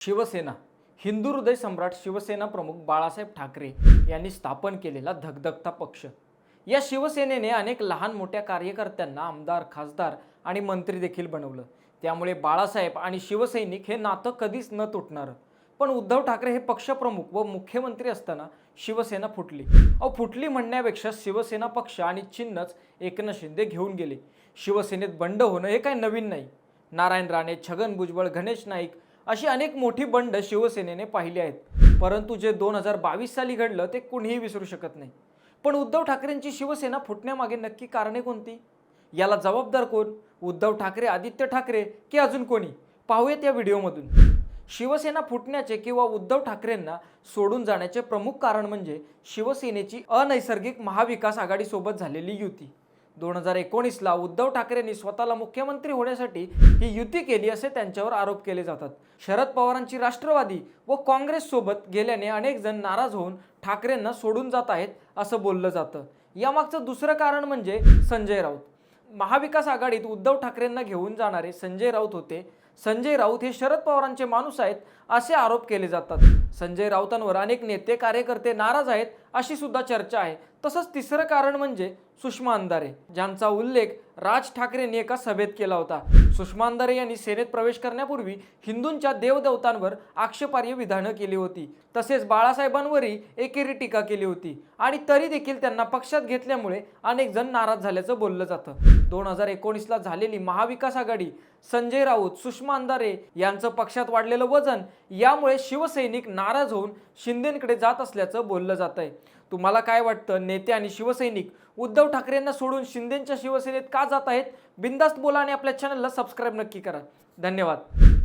शिवसेना हिंदू हृदय सम्राट शिवसेना प्रमुख बाळासाहेब ठाकरे यांनी स्थापन केलेला धगधगता पक्ष। या शिवसेनेने अनेक लहान मोठ्या कार्यकर्त्यांना आमदार, खासदार आणि मंत्री देखील बनवलं। त्यामुळे बाळासाहेब आणि शिवसैनिक हे नातं कधीच न तुटणार। पण उद्धव ठाकरे हे पक्षप्रमुख व मुख्यमंत्री असताना शिवसेना फुटली। फुटली म्हणण्यापेक्षा शिवसेना पक्ष आणि चिन्हच एकनाथ शिंदे घेऊन गेले। शिवसेनेत बंड होणं हे काही नवीन नाही। नारायण राणे, छगन भुजबळ, गणेश नाईक अशी अनेक मोठी बंड शिवसेनेने पाहिली आहेत। परंतु जे 2022 साली घडलं ते कुणीही विसरू शकत नाही। पण उद्धव ठाकरेंची शिवसेना फुटण्यामागे नक्की कारणे कोणती? याला जबाबदार कोण? उद्धव ठाकरे, आदित्य ठाकरे की अजून कोणी? पाहूयात या व्हिडिओमधून। शिवसेना फुटण्याचे किंवा उद्धव ठाकरेंना सोडून जाण्याचे प्रमुख कारण म्हणजे शिवसेनेची अनैसर्गिक महाविकास आघाडी सोबत झालेली युती। 2019 ला उद्धव ठाकरेंनी स्वतःला मुख्यमंत्री होण्यासाठी ही युती केली असे त्यांच्यावर आरोप केले जातात। शरद पवारांची राष्ट्रवादी व काँग्रेस सोबत गेल्याने अनेक जण नाराज होऊन ठाकरेंना सोडून जात आहेत असं बोललं जातं। यामागचं दुसरं कारण म्हणजे संजय राऊत। महाविकास आघाडीत उद्धव ठाकरेंना घेऊन जाणारे संजय राऊत होते। संजय राऊत हे शरद पवारांचे माणूस आहेत असे आरोप केले जातात। संजय राऊतांवर अनेक नेते कार्यकर्ते नाराज आहेत अशी सुद्धा चर्चा आहे। तसंच तिसरं कारण म्हणजे सुषमा अंधारे, ज्यांचा उल्लेख राज ठाकरेंनी एका सभेत केला होता। सुषमा अंधारे यांनी सेनेत प्रवेश करण्यापूर्वी हिंदूंच्या देवदेवतांवर आक्षेपार्ह विधानं केली होती। तसेच बाळासाहेबांवरही एकेरी टीका केली होती आणि तरी देखील त्यांना पक्षात घेतल्यामुळे अनेक जण नाराज झाल्याचं बोललं जातं। 2019 ला झालेली महाविकास आघाडी, संजय राऊत, सुषमा अंधारे यांचं पक्षात वाढलेलं वजन यामुळे शिवसैनिक नाराज होऊन शिंदेंकडे जात असल्याचं बोललं जातंय। तुम्हाला काय वाटतं? नेते आणि शिवसैनिक उद्धव ठाकरेंना सोडून शिंदेंच्या शिवसेनेत का जात आहेत? बिनधास्त बोला आणि आपल्या चॅनलला सबस्क्राइब नक्की करा। धन्यवाद।